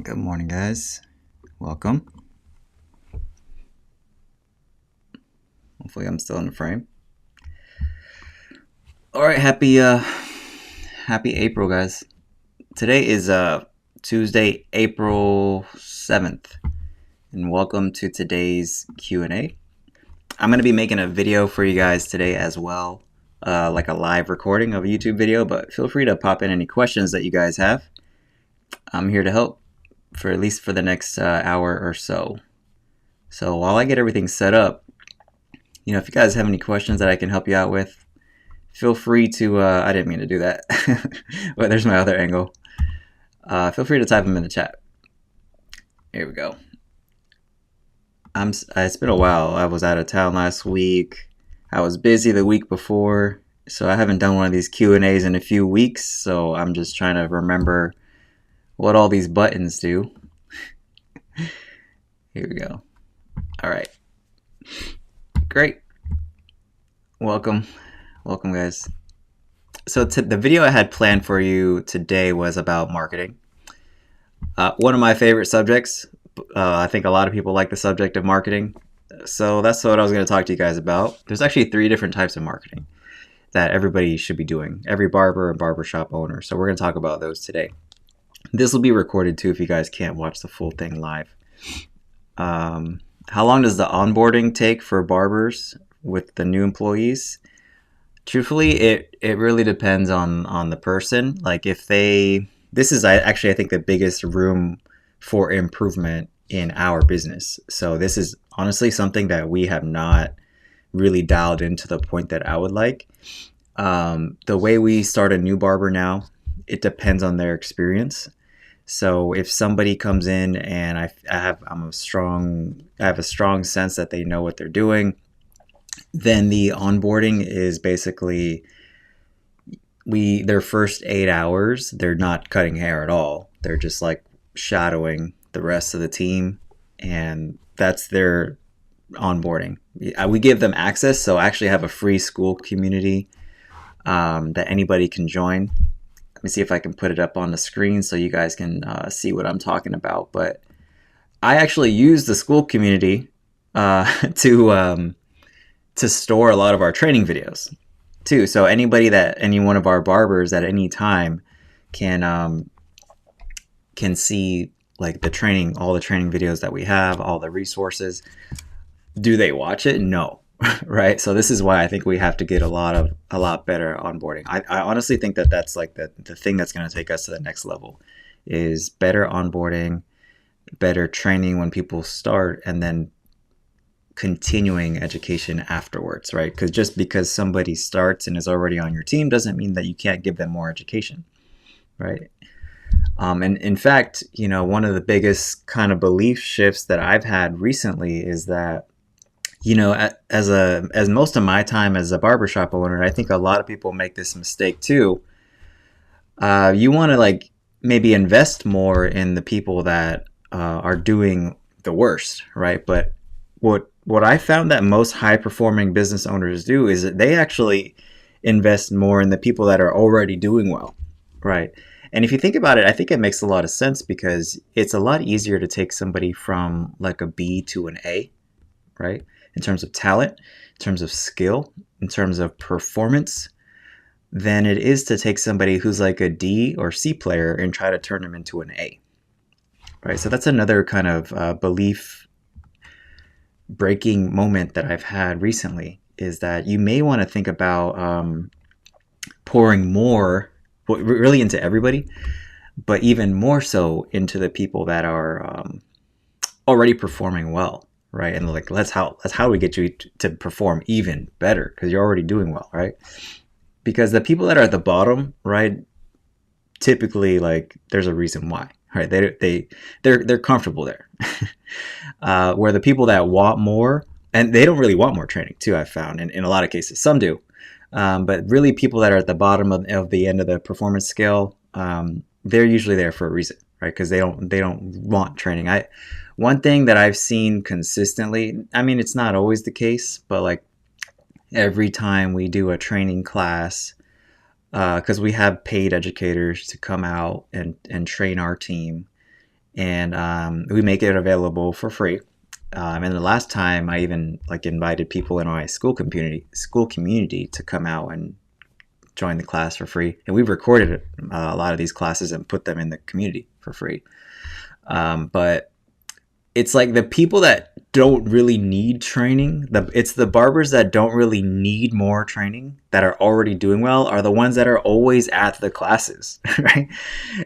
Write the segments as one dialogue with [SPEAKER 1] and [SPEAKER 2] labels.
[SPEAKER 1] Good morning, guys. Welcome. Hopefully I'm still in the frame. All right, happy April, guys. Today is Tuesday, April 7th, and welcome to today's Q&A. I'm going to be making a video for you guys today as well, like a live recording of a YouTube video, but feel free to pop in any questions that you guys have. I'm here to help for at least for the next hour or so. So while I get everything set up, if you guys have any questions that I can help you out with, feel free to, I didn't mean to do that, but there's my other angle. Feel free to type them in the chat. Here we go. It's been a while. I was out of town last week. I was busy the week before, so I haven't done one of these Q&As in a few weeks, so I'm just trying to remember what all these buttons do. Here we go. All right. Great. Welcome, guys. So the video I had planned for you today was about marketing. One of my favorite subjects. I think a lot of people like the subject of marketing. So that's what I was going to talk to you guys about. There's actually 3 different types of marketing that everybody should be doing. Every barber and barbershop owner. So we're going to talk about those today. This will be recorded too if you guys can't watch the full thing live. How long does the onboarding take for barbers with the new employees? Truthfully, it really depends on the person. Like this is actually I think the biggest room for improvement in our business. So this is honestly something that we have not really dialed into the point that I would like. The way we start a new barber now, it depends on their experience. So if somebody comes in and I have a strong sense that they know what they're doing, then the onboarding is basically their first 8 hours, they're not cutting hair at all. They're just like shadowing the rest of the team, and that's their onboarding. We give them access, so I actually have a free Skool community that anybody can join. Let me see if I can put it up on the screen so you guys can see what I'm talking about. But I actually use the Skool community to store a lot of our training videos too. So any one of our barbers at any time can see like all the training videos that we have, all the resources. Do they watch it? No. Right. So this is why I think we have to get a lot better onboarding. I honestly think that that's like the thing that's going to take us to the next level is better onboarding, better training when people start, and then continuing education afterwards, right? Because just because somebody starts and is already on your team doesn't mean that you can't give them more education, right? And in fact, one of the biggest kind of belief shifts that I've had recently is that as most of my time as a barbershop owner, I think a lot of people make this mistake too. You want to like maybe invest more in the people that are doing the worst, right? But what I found that most high performing business owners do is that they actually invest more in the people that are already doing well, right? And if you think about it, I think it makes a lot of sense because it's a lot easier to take somebody from like a B to an A, right? In terms of talent, in terms of skill, in terms of performance, than it is to take somebody who's like a D or C player and try to turn them into an A, right? So that's another kind of belief breaking moment that I've had recently is that you may want to think about pouring more, really into everybody, but even more so into the people that are already performing well. Right. And like, that's how we get you to perform even better because you're already doing well. Right. Because the people that are at the bottom, right, typically like there's a reason why. Right. They're comfortable there. Where the people that want more, and they don't really want more training too, I've found in a lot of cases, some do. But really people that are at the bottom of the end of the performance scale, they're usually there for a reason. Right. Because they don't want training. One thing that I've seen consistently, I mean, it's not always the case, but like every time we do a training class, because we have paid educators to come out and train our team, and we make it available for free. And the last time I even like invited people in my school community to come out and join the class for free. And we've recorded a lot of these classes and put them in the community for free. But it's like the people that don't really need training, it's the barbers that don't really need more training, that are already doing well, are the ones that are always at the classes, right?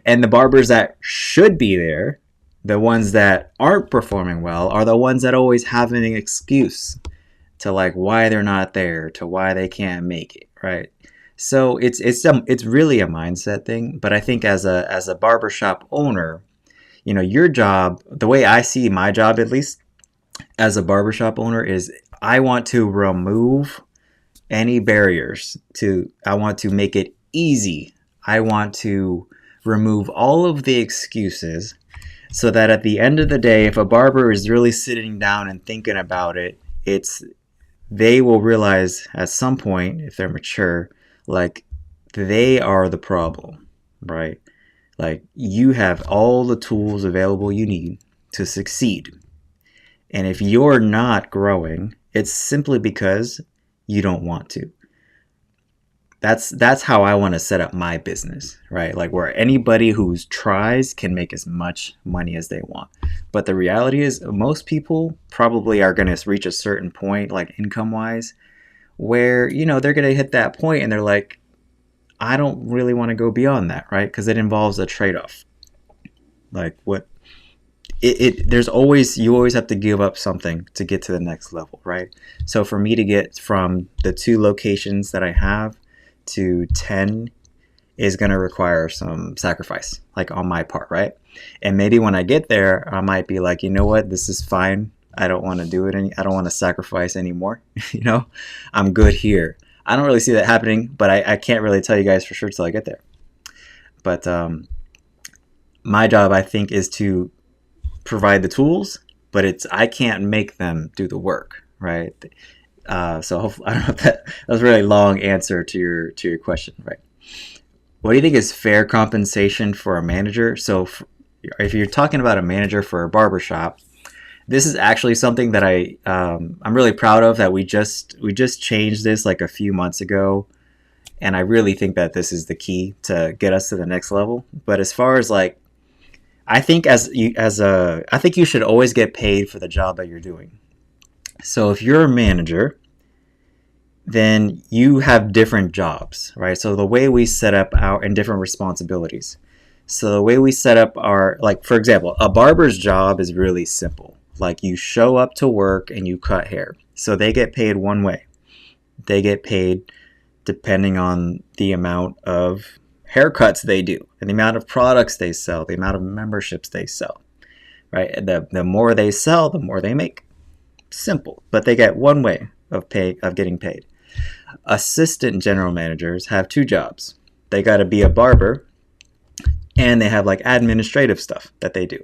[SPEAKER 1] And the barbers that should be there, the ones that aren't performing well, are the ones that always have an excuse to like why they're not there, to why they can't make it, right? So it's really a mindset thing. But I think as a barbershop owner, you know, your job, the way I see my job, at least as a barbershop owner, is I want to remove any barriers. I want to make it easy. I want to remove all of the excuses, so that at the end of the day, if a barber is really sitting down and thinking about it, they will realize at some point, if they're mature, like they are the problem, right? Like you have all the tools available you need to succeed. And if you're not growing, it's simply because you don't want to. That's how I want to set up my business, right? Like where anybody who tries can make as much money as they want. But the reality is most people probably are going to reach a certain point, like income wise, where, you know, they're going to hit that point and they're like, I don't really want to go beyond that, right? Because it involves a trade-off. Like you always have to give up something to get to the next level, right? So for me to get from the 2 locations that I have to 10 is going to require some sacrifice, like on my part, right? And maybe when I get there, I might be like, you know what, this is fine. I don't want to do it. I don't want to sacrifice anymore. You know, I'm good here. I don't really see that happening, but I can't really tell you guys for sure till I get there. But my job, I think, is to provide the tools, but I can't make them do the work, right? So hopefully, I don't know if that was a really long answer to your question, right? What do you think is fair compensation for a manager? So if you're talking about a manager for a barbershop, this is actually something that I'm really proud of, that we just changed this like a few months ago, and I really think that this is the key to get us to the next level. But as far as like, I think I think you should always get paid for the job that you're doing. So if you're a manager, then you have different jobs, right? So the way we set up and different responsibilities. So the way we set up like, for example, a barber's job is really simple. Like you show up to work and you cut hair. So they get paid one way. They get paid depending on the amount of haircuts they do and the amount of products they sell, the amount of memberships they sell, right? The more they sell, the more they make. Simple, but they get one way of getting paid. Assistant general managers have 2 jobs. They got to be a barber, and they have like administrative stuff that they do.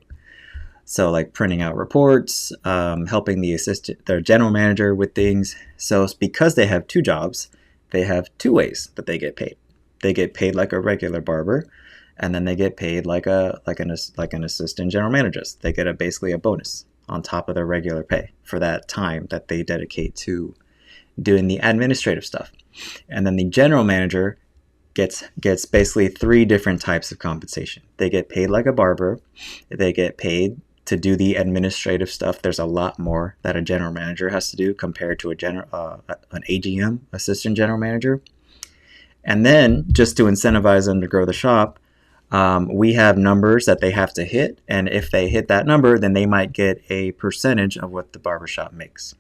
[SPEAKER 1] So like printing out reports, helping their general manager with things. So because they have 2 jobs, they have 2 ways that they get paid. They get paid like a regular barber, and then they get paid like an assistant general manager. They get basically a bonus on top of their regular pay for that time that they dedicate to doing the administrative stuff. And then the general manager gets basically 3 different types of compensation. They get paid like a barber. They get paid to do the administrative stuff. There's a lot more that a general manager has to do compared to an AGM, assistant general manager. And then just to incentivize them to grow the shop, we have numbers that they have to hit. And if they hit that number, then they might get a percentage of what the barbershop makes.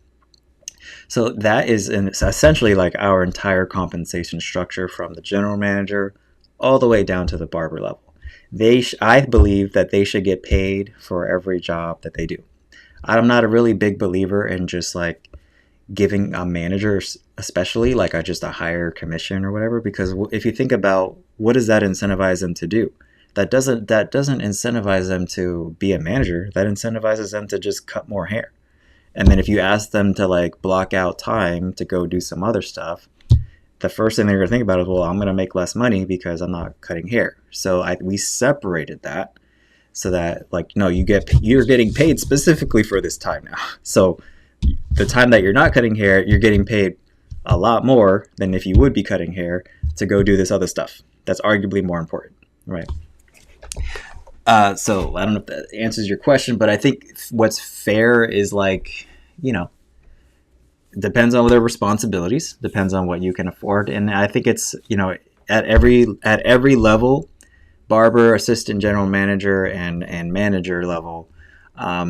[SPEAKER 1] So that is essentially like our entire compensation structure, from the general manager all the way down to the barber level. I believe that they should get paid for every job that they do. I'm not a really big believer in just like giving a manager, especially like just a higher commission or whatever, because if you think about what does that incentivize them to do, that doesn't incentivize them to be a manager. That incentivizes them to just cut more hair. And then if you ask them to like block out time to go do some other stuff, the first thing they're going to think about is, well, I'm going to make less money because I'm not cutting hair. So we separated that so that like, no, you're getting paid specifically for this time now. So the time that you're not cutting hair, you're getting paid a lot more than if you would be cutting hair to go do this other stuff that's arguably more important, right? So I don't know if that answers your question, but I think what's fair is like, depends on their responsibilities, depends on what you can afford. And I think it's, at every level, barber, assistant general manager, and manager level,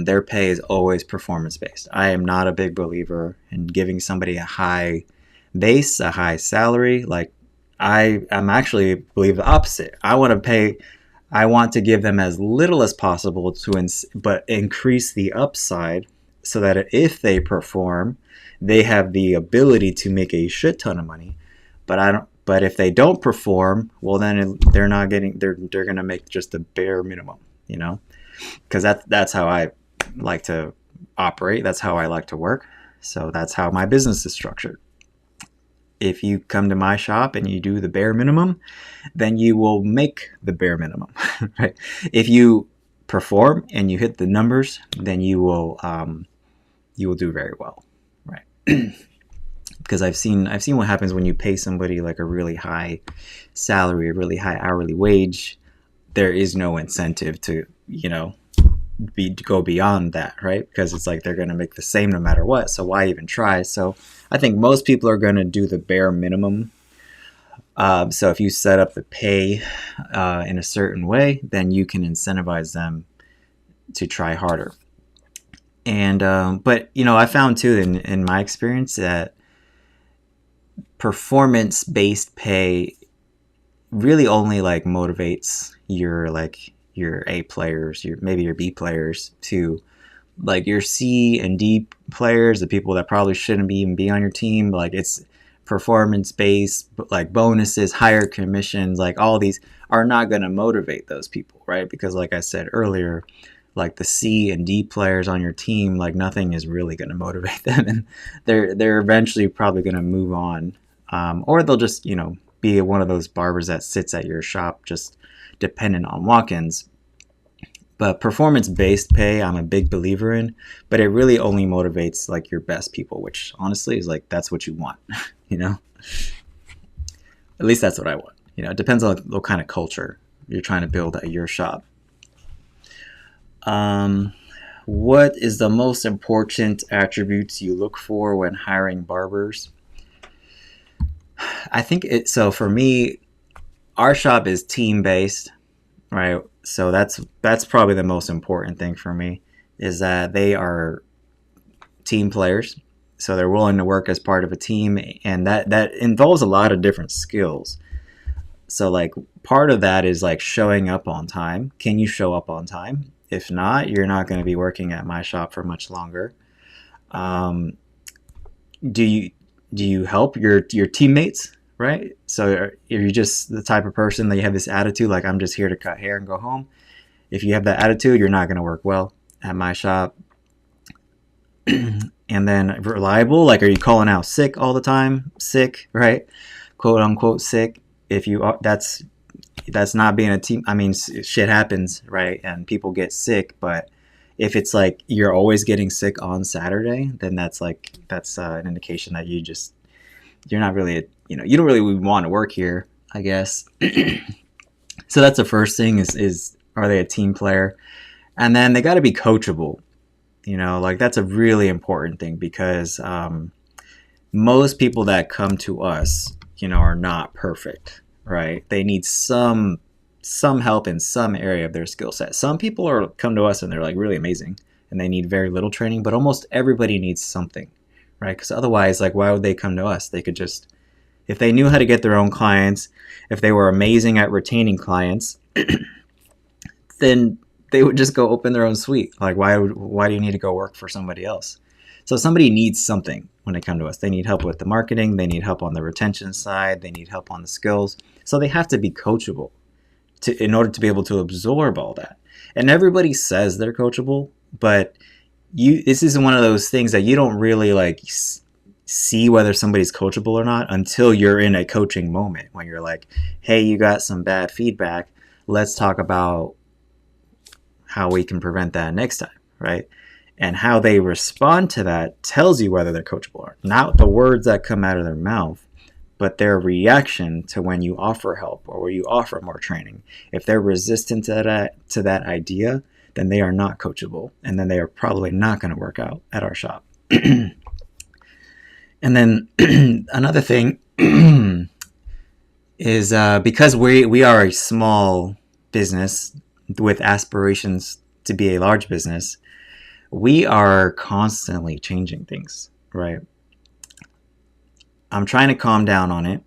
[SPEAKER 1] their pay is always performance based. I am not a big believer in giving somebody a high base, a high salary. Like I'm actually believe the opposite. I want to give them as little as possible but increase the upside so that if they perform, they have the ability to make a shit ton of money. But if they don't perform, well, then they're going to make just the bare minimum, because that's how I like to operate. That's how I like to work. So that's how my business is structured. If you come to my shop and you do the bare minimum, then you will make the bare minimum, right? If you perform and you hit the numbers, then you will do very well, right? Because I've seen what happens when you pay somebody like a really high salary, a really high hourly wage. There is no incentive to, go beyond that, right? Because it's like they're going to make the same no matter what. So why even try? So I think most people are going to do the bare minimum. So if you set up the pay in a certain way, then you can incentivize them to try harder. And but I found too in my experience that performance-based pay really only like motivates your A players, maybe your B players, to like your C and D players, the people that probably shouldn't even be on your team. Like it's performance-based, like bonuses, higher commissions, like all these are not going to motivate those people, right? Because like I said earlier, like the C and D players on your team, like nothing is really going to motivate them, and they're eventually probably going to move on, or they'll just be one of those barbers that sits at your shop just dependent on walk-ins. But performance-based pay, I'm a big believer in, but it really only motivates like your best people, which honestly is like that's what you want, At least that's what I want. It depends on what kind of culture you're trying to build at your shop. What is the most important attributes you look for when hiring barbers? I think so for me, our shop is team-based, right? So that's probably the most important thing for me, is that they are team players. So they're willing to work as part of a team, and that involves a lot of different skills. So like part of that is like showing up on time. Can you show up on time? If not, you're not going to be working at my shop for much longer. Do you help your teammates, right? So if you're just the type of person that you have this attitude, like I'm just here to cut hair and go home. If you have that attitude, you're not going to work well at my shop. And then reliable, like are you calling out sick all the time? Sick, right? Quote unquote sick. If you are, that's not being a team. I mean, shit happens, right? And people get sick, but if it's like you're always getting sick on Saturday, then that's an indication that you're not really, you don't really want to work here, I guess. So that's the first thing is are they a team player? And then they got to be coachable. Like that's a really important thing, because most people that come to us, are not perfect, right? They need some help in some area of their skill set. Some people come to us and they're like really amazing and they need very little training, but almost everybody needs something, right? Because otherwise, like, why would they come to us? They could just, if they knew how to get their own clients, if they were amazing at retaining clients, then they would just go open their own suite. Like, why do you need to go work for somebody else? So somebody needs something when they come to us. They need help with the marketing. They need help on the retention side. They need help on the skills. So they have to be coachable in order to be able to absorb all that. And everybody says they're coachable, but this is one of those things that you don't really like see whether somebody's coachable or not until you're in a coaching moment, when you're like, hey, you got some bad feedback. Let's talk about how we can prevent that next time, right? And how they respond to that tells you whether they're coachable or not. The words that come out of their mouth, but their reaction to when you offer help or when you offer more training. If they're resistant to that idea, then they are not coachable, and then they are probably not going to work out at our shop. And then another thing is because we are a small business with aspirations to be a large business, we are constantly changing things, right? I'm trying to calm down on it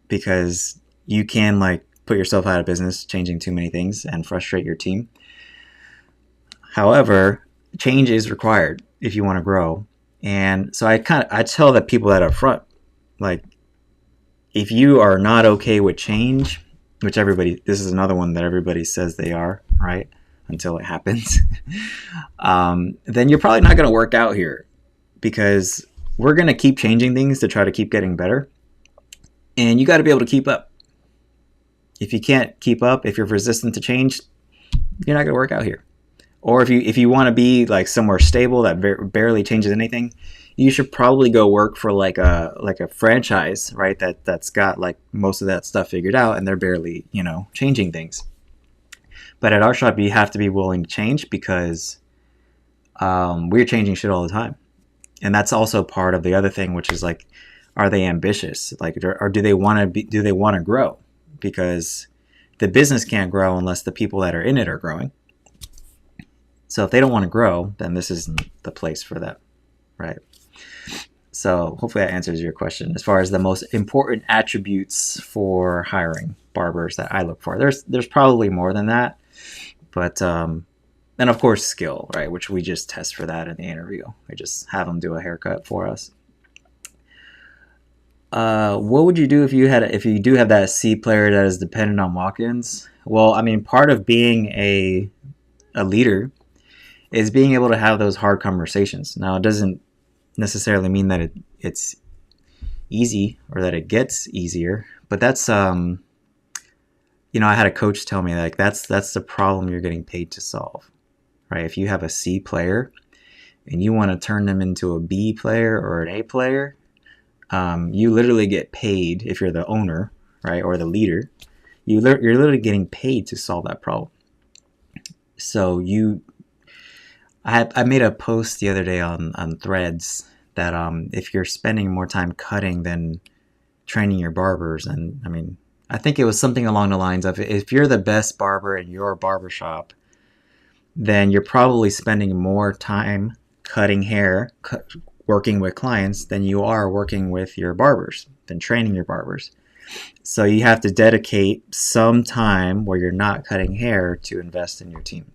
[SPEAKER 1] because you can put yourself out of business changing too many things and frustrate your team. However, change is required if you want to grow. And so I tell the people that up front, if you are not okay with change, which this is another one that everybody says they are, right? Until it happens, then you're probably not going to work out here, because we're going to keep changing things to try to keep getting better. And you got to be able to keep up. If you can't keep up, if you're resistant to change, you're not going to work out here. Or if you want to be somewhere stable that barely changes anything, you should probably go work for a franchise, right? That's got most of that stuff figured out, and they're barely changing things. But at our shop, you have to be willing to change, because we're changing shit all the time. And that's also part of the other thing, which is are they ambitious? Or do they want to grow? Because the business can't grow unless the people that are in it are growing. So if they don't want to grow, then this isn't the place for them, right? So hopefully that answers your question. As far as the most important attributes for hiring barbers that I look for, there's probably more than that. But, and of course, skill, right? Which we just test for that in the interview. We just have them do a haircut for us. What would you do if you do have that C player that is dependent on walk-ins? Well, I mean, part of being a leader is being able to have those hard conversations. Now, it doesn't necessarily mean that it's easy or that it gets easier, but that's I had a coach tell me that's the problem you're getting paid to solve, right? If you have a C player and you want to turn them into a B player or an A player, you literally get paid, if you're the owner, right, or the leader, you're literally getting paid to solve that problem. So I made a post the other day on Threads that if you're spending more time cutting than training your barbers, and I mean, I think it was something along the lines of, if you're the best barber in your barbershop, then you're probably spending more time cutting hair, working with clients, than you are working with your barbers, than training your barbers. So you have to dedicate some time where you're not cutting hair to invest in your team.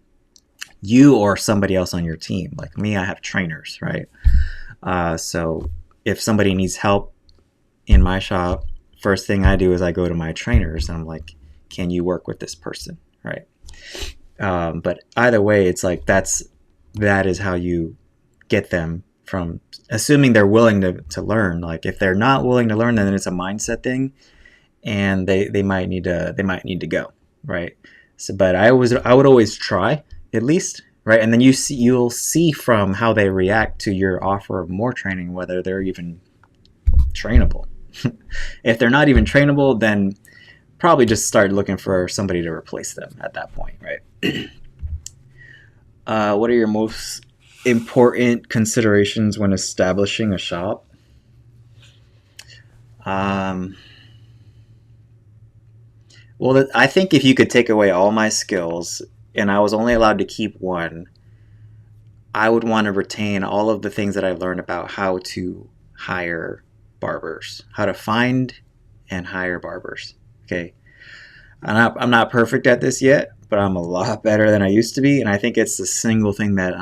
[SPEAKER 1] You or somebody else on your team. Like me, I have trainers, right? So if somebody needs help in my shop, first thing I do is I go to my trainers and I'm like, can you work with this person, right? But either way, it's like that is how you get them from, assuming they're willing to learn. Like if they're not willing to learn, then it's a mindset thing, and they might need to go, right? So, but I would always try at least, right? And then you'll see from how they react to your offer of more training whether they're even trainable. If they're not even trainable, then probably just start looking for somebody to replace them at that point, right? What are your most important considerations when establishing a shop? Well, I think if you could take away all my skills and I was only allowed to keep one, I would want to retain all of the things that I've learned about how to hire barbers, how to find and hire barbers. Okay. I'm not perfect at this yet, but I'm a lot better than I used to be. And I think it's the single thing that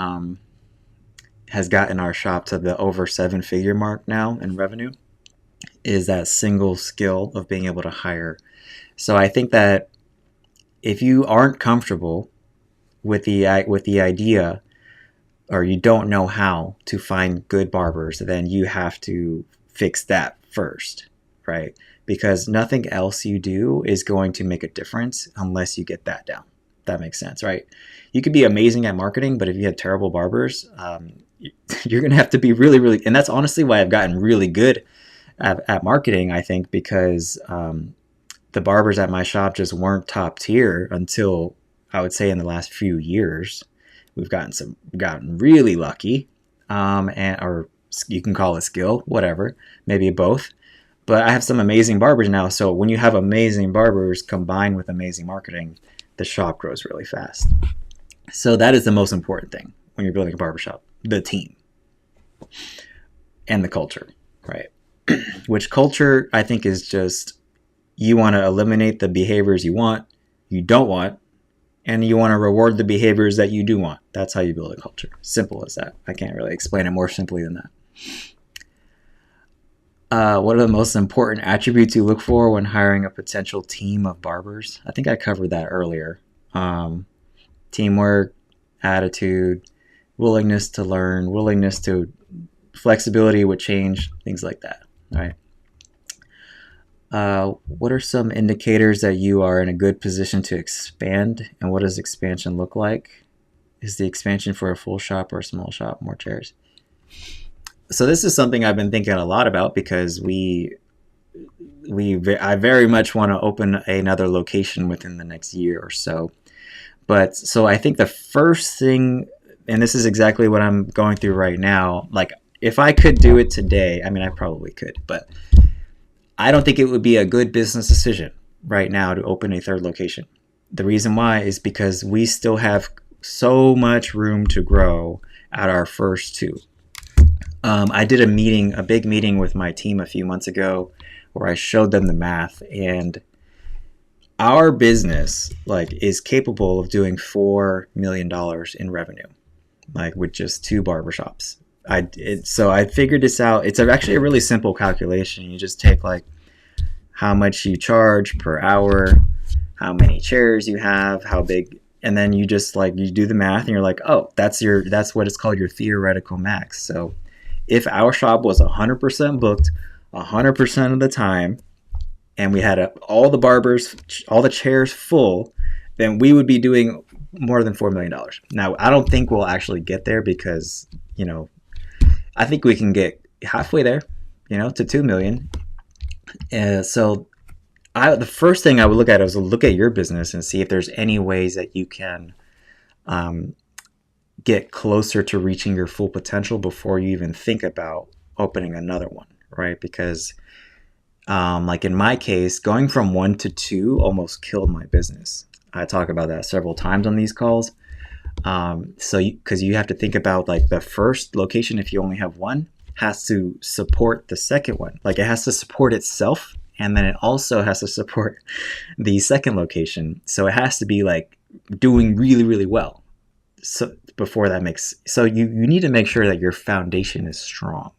[SPEAKER 1] has gotten our shop to the over 7-figure mark now in revenue, is that single skill of being able to hire. So I think that if you aren't comfortable with the idea, or you don't know how to find good barbers, then you have to fix that first, right? Because nothing else you do is going to make a difference unless you get that down. that makes sense, right? You could be amazing at marketing, but if you had terrible barbers, you're going to have to be really, really, and that's honestly why I've gotten really good at marketing, I think, because the barbers at my shop just weren't top tier until I would say in the last few years. We've gotten really lucky, or you can call it skill, whatever, maybe both. But I have some amazing barbers now. So when you have amazing barbers combined with amazing marketing, the shop grows really fast. So that is the most important thing when you're building a barbershop, the team and the culture, right? Which culture I think is just, you want to eliminate the behaviors you don't want, and you want to reward the behaviors that you do want. That's how you build a culture. Simple as that. I can't really explain it more simply than that. What are the most important attributes you look for when hiring a potential team of barbers? I think I covered that earlier. Teamwork, attitude, willingness to learn, willingness to flexibility with change, things like that. All right. What are some indicators that you are in a good position to expand, and what does expansion look like? Is the expansion for a full shop or a small shop, more chairs? So this is something I've been thinking a lot about, because I very much want to open another location within the next year or so. But so I think the first thing, and this is exactly what I'm going through right now, like if I could do it today, I mean, I probably could, but I don't think it would be a good business decision right now to open a third location. The reason why is because we still have so much room to grow at our first two. I did a big meeting with my team a few months ago where I showed them the math, and our business is capable of doing $4 million in revenue, with just 2 barbershops. So I figured this out. It's actually a really simple calculation. You just take how much you charge per hour, how many chairs you have, how big, and then you just you do the math, and you're like, oh, that's what it's called, your theoretical max. So if our shop was 100% booked 100% of the time, and we had all the chairs full, then we would be doing more than $4 million. Now, I don't think we'll actually get there, because I think we can get halfway there, to 2 million. So the first thing I would look at is look at your business and see if there's any ways that you can get closer to reaching your full potential before you even think about opening another one, right? Because in my case, going from 1 to 2 almost killed my business. I talk about that several times on these calls. Because you have to think about the first location, if you only have one, has to support the second one. It has to support itself, and then it also has to support the second location. So it has to be doing really, really well. So you need to make sure that your foundation is strong.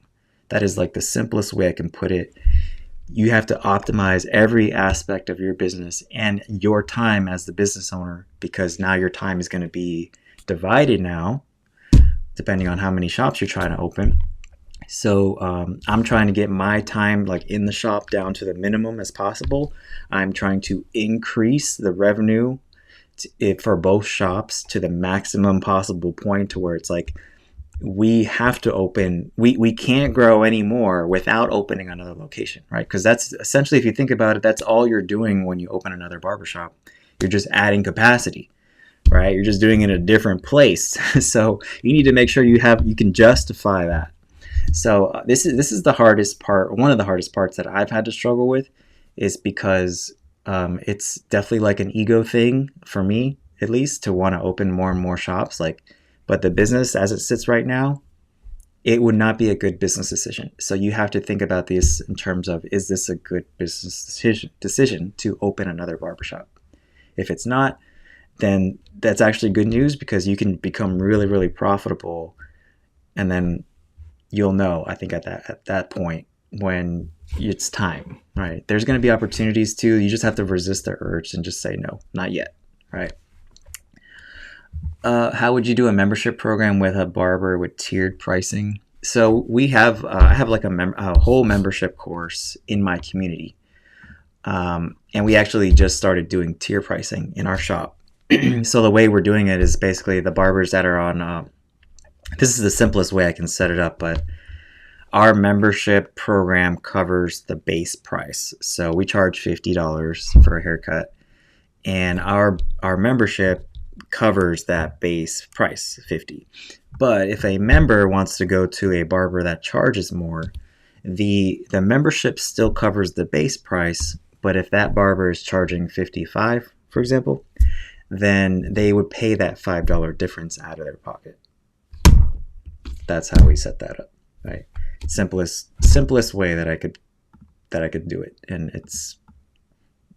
[SPEAKER 1] That is the simplest way I can put it. You have to optimize every aspect of your business and your time as the business owner, because now your time is going to be divided now, depending on how many shops you're trying to open. So I'm trying to get my time in the shop down to the minimum as possible. I'm trying to increase the revenue for both shops to the maximum possible point, to where it's we have to open, we can't grow anymore without opening another location, right? Because that's essentially, if you think about it, that's all you're doing when you open another barbershop. You're just adding capacity, right? You're just doing it in a different place. So you need to make sure you can justify that. So this is the hardest part. One of the hardest parts that I've had to struggle with is because it's definitely an ego thing for me, at least, to want to open more and more shops. But the business as it sits right now, it would not be a good business decision. So you have to think about this in terms of, is this a good business decision to open another barbershop? If it's not, then that's actually good news, because you can become really, really profitable. And then you'll know, I think, at that point when it's time, right? There's going to be opportunities too. You just have to resist the urge and just say, no, not yet, right? How would you do a membership program with a barber with tiered pricing? So we have, I have a whole membership course in my community. And we actually just started doing tier pricing in our shop. So the way we're doing it is basically the barbers that are on. This is the simplest way I can set it up, but our membership program covers the base price. So we charge $50 for a haircut, and our membership covers that base price, 50. But if a member wants to go to a barber that charges more, the membership still covers the base price. But if that barber is charging 55, for example, then they would pay that $5 difference out of their pocket. That's how we set that up, right? Simplest way that I could do it, and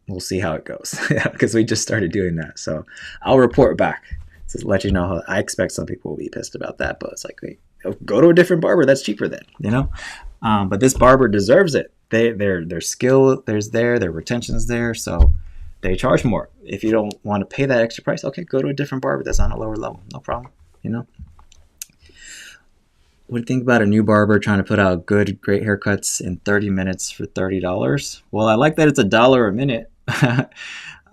[SPEAKER 1] we'll see how it goes because we just started doing that. So I'll report back to let you know how. I expect some people will be pissed about that, but it's like, wait, go to a different barber that's cheaper then, you know. But this barber deserves it. Their skill there's there, their retention's there, so they charge more. If you don't want to pay that extra price, okay, go to a different barber that's on a lower level, no problem, you know. What do you think about a new barber trying to put out great haircuts in 30 minutes for $30? Well, I like that it's $1 a minute.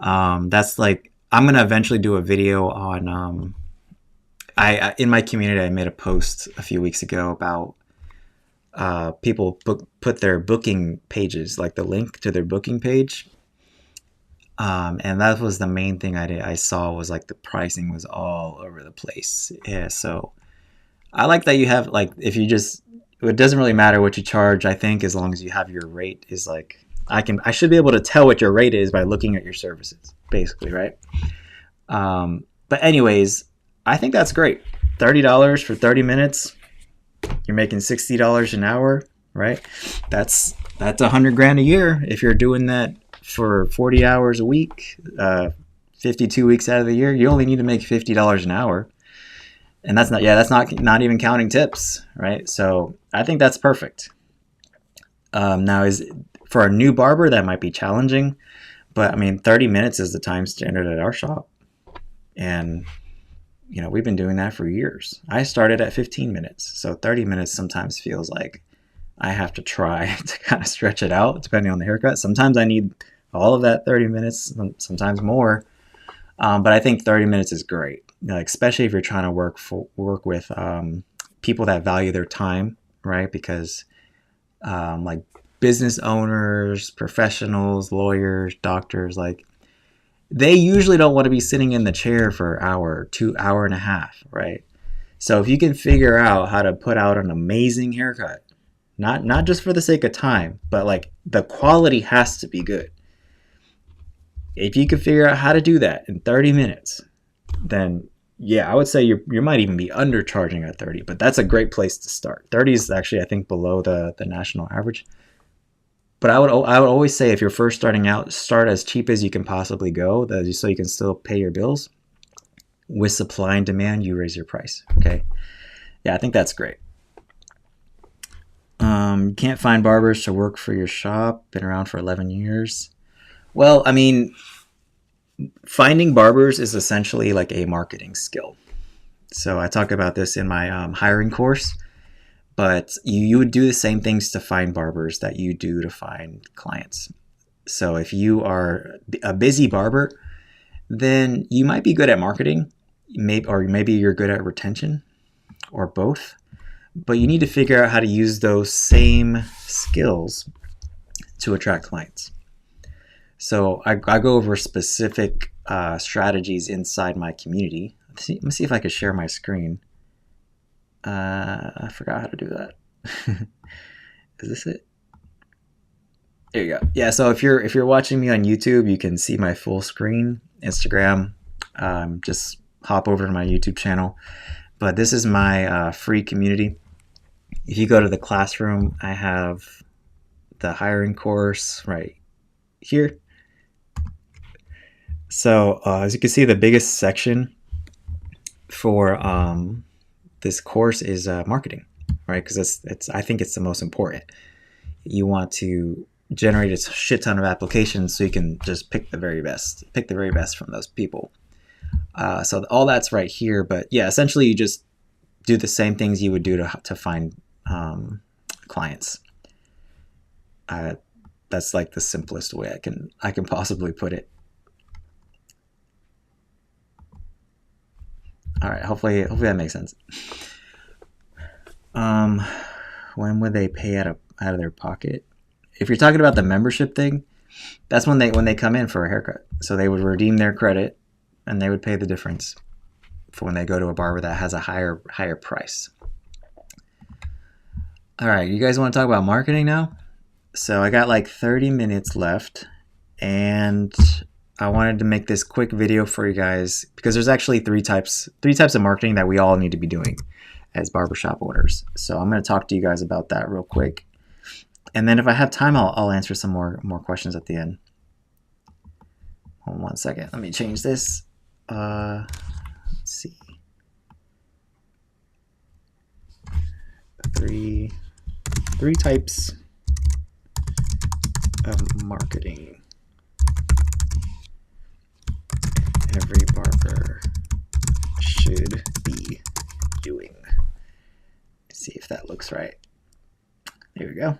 [SPEAKER 1] That's like, I'm gonna eventually do a video on. I in my community, I made a post a few weeks ago about people put their booking pages, like the link to their booking page. And that was the main thing I saw was like the pricing was all over the place. Yeah, so I like that you have, like, if you just, it doesn't really matter what you charge, I think, as long as you have your rate is like, I should be able to tell what your rate is by looking at your services, basically, right? But anyways, I think that's great. $30 for 30 minutes, you're making $60 an hour, right? That's $100,000 a year if you're doing that for 40 hours a week, 52 weeks out of the year. You only need to make $50 an hour. And that's not even counting tips, right? So I think that's perfect. Now, is for a new barber that might be challenging, but I mean, 30 minutes is the time standard at our shop, and you know we've been doing that for years. I started at 15 minutes, so 30 minutes sometimes feels like I have to try to kind of stretch it out depending on the haircut. Sometimes I need all of that 30 minutes, sometimes more, but I think 30 minutes is great. Like, especially if you're trying to work with people that value their time, right? Because like business owners, professionals, lawyers, doctors, like they usually don't want to be sitting in the chair for an hour, 2 hours and a half, right? So if you can figure out how to put out an amazing haircut, not just for the sake of time, but like the quality has to be good. If you can figure out how to do that in 30 minutes, then yeah, I would say you might even be undercharging at 30, but that's a great place to start. 30 is actually, I think, below the national average. But I would always say if you're first starting out, start as cheap as you can possibly go, so you can still pay your bills. With supply and demand, you raise your price. Okay, yeah, I think that's great. You can't find barbers to work for your shop. Been around for 11 years. Well, I mean, finding barbers is essentially like a marketing skill. So I talk about this in my hiring course, but you would do the same things to find barbers that you do to find clients. So if you are a busy barber, then you might be good at marketing, maybe you're good at retention, or both. But you need to figure out how to use those same skills to attract clients. So I go over specific strategies inside my community. Let me see if I can share my screen. I forgot how to do that. Is this it? There you go. Yeah. So if you're watching me on YouTube, you can see my full screen. Instagram, just hop over to my YouTube channel. But this is my free community. If you go to the classroom, I have the hiring course right here. So as you can see, the biggest section for this course is marketing, right? Because I think it's the most important. You want to generate a shit ton of applications so you can just pick the very best from those people. So all that's right here. But yeah, essentially you just do the same things you would do to find clients. That's like the simplest way I can possibly put it. All right, hopefully that makes sense. When would they pay out of their pocket? If you're talking about the membership thing, that's when they come in for a haircut. So they would redeem their credit, and they would pay the difference for when they go to a barber that has a higher price. All right, you guys want to talk about marketing now? So I got like 30 minutes left, and I wanted to make this quick video for you guys because there's actually three types of marketing that we all need to be doing as barbershop owners. So I'm going to talk to you guys about that real quick. And then if I have time, I'll answer some more questions at the end. Hold on 1 second. Let me change this. Let's see. Three types of marketing every barber should be doing. Let's see if that looks right. There we go.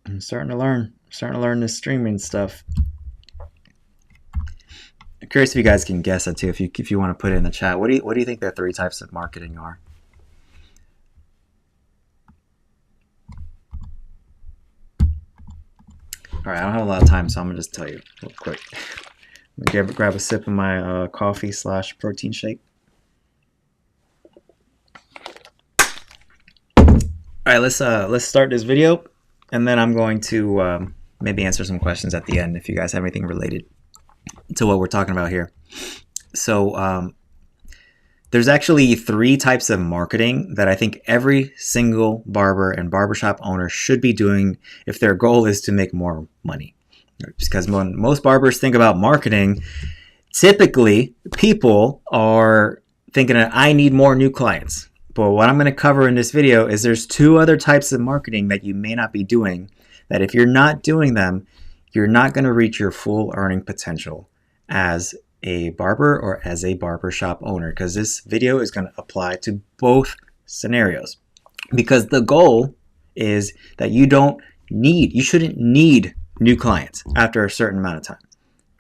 [SPEAKER 1] I'm starting to learn this streaming stuff. I'm curious if you guys can guess that too. If you want to put it in the chat, what do you think the three types of marketing are? All right, I don't have a lot of time, so I'm gonna just tell you real quick. I'm gonna grab a sip of my coffee / protein shake. All right, let's start this video, and then I'm going to maybe answer some questions at the end if you guys have anything related to what we're talking about here. So there's actually three types of marketing that I think every single barber and barbershop owner should be doing if their goal is to make more money. Because when most barbers think about marketing, typically people are thinking that I need more new clients. But what I'm going to cover in this video is there's two other types of marketing that you may not be doing, that if you're not doing them, you're not going to reach your full earning potential as a barber or as a barbershop owner, because this video is going to apply to both scenarios. Because the goal is that you shouldn't need new clients after a certain amount of time,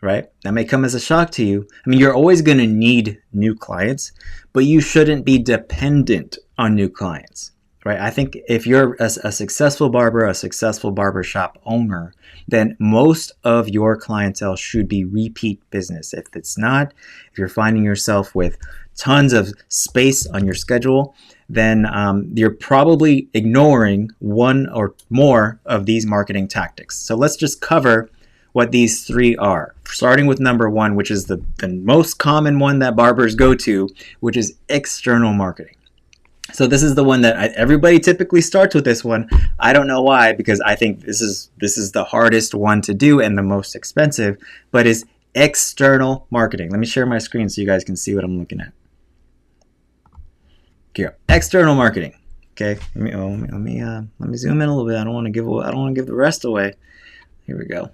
[SPEAKER 1] right? That may come as a shock to you. I mean, you're always going to need new clients, but you shouldn't be dependent on new clients, right? I think if you're a successful barber, a successful barbershop owner, then most of your clientele should be repeat business. If it's not, if you're finding yourself with tons of space on your schedule, then you're probably ignoring one or more of these marketing tactics. So let's just cover what these three are, starting with number one, which is the most common one that barbers go to, which is external marketing. So this is the one that everybody typically starts with. This one, I don't know why, because I think this is the hardest one to do and the most expensive, but is external marketing. Let me share my screen so you guys can see what I'm looking at. Here, external marketing. Okay, let me zoom in a little bit. I don't want to give the rest away. Here we go.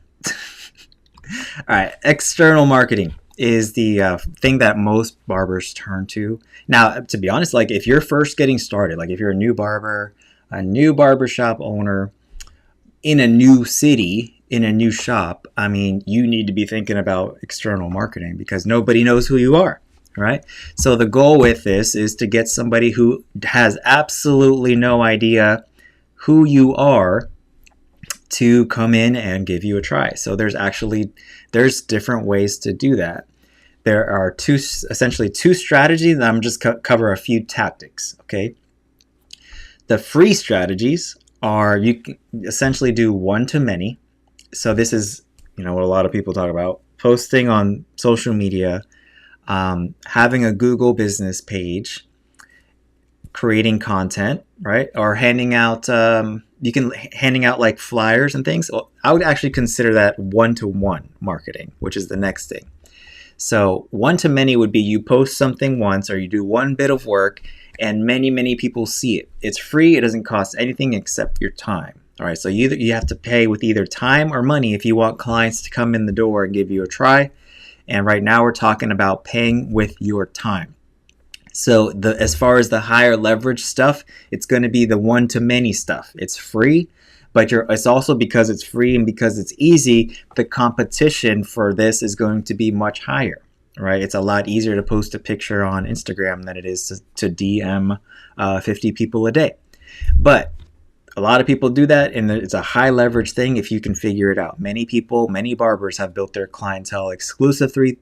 [SPEAKER 1] All right, external marketing is the thing that most barbers turn to. Now, to be honest, like if you're first getting started, like if you're a new barber, a new barbershop owner in a new city, in a new shop, I mean, you need to be thinking about external marketing because nobody knows who you are, right? So the goal with this is to get somebody who has absolutely no idea who you are to come in and give you a try. So there's different ways to do that. There are essentially two strategies, and I'm just cover a few tactics, okay? The free strategies are you can essentially do one-to-many. So this is, what a lot of people talk about, posting on social media, having a Google business page, creating content, right? Or handing out, handing out like flyers and things. I would actually consider that one-to-one marketing, which is the next thing. So one-to-many would be you post something once or you do one bit of work and many people see it. It's free. It doesn't cost anything except your time. All right. So you have to pay with either time or money if you want clients to come in the door and give you a try. And right now we're talking about paying with your time. So as far as the higher leverage stuff, it's going to be the one-to-many stuff. It's free, but it's also because it's free and because it's easy, the competition for this is going to be much higher, right? It's a lot easier to post a picture on Instagram than it is to DM 50 people a day. But a lot of people do that, and it's a high leverage thing if you can figure it out. Many barbers have built their clientele exclusively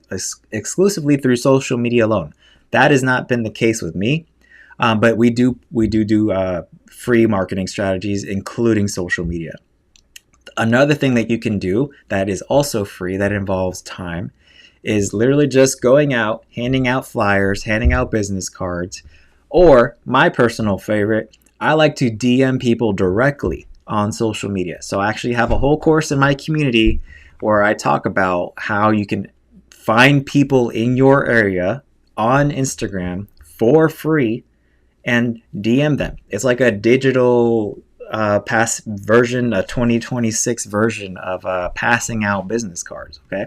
[SPEAKER 1] through social media alone. That has not been the case with me, but we do free marketing strategies, including social media. Another thing that you can do that is also free, that involves time, is literally just going out, handing out flyers, handing out business cards, or my personal favorite, I like to DM people directly on social media. So I actually have a whole course in my community where I talk about how you can find people in your area on Instagram for free and DM them. It's like a digital past version, a 2026 version of passing out business cards, okay?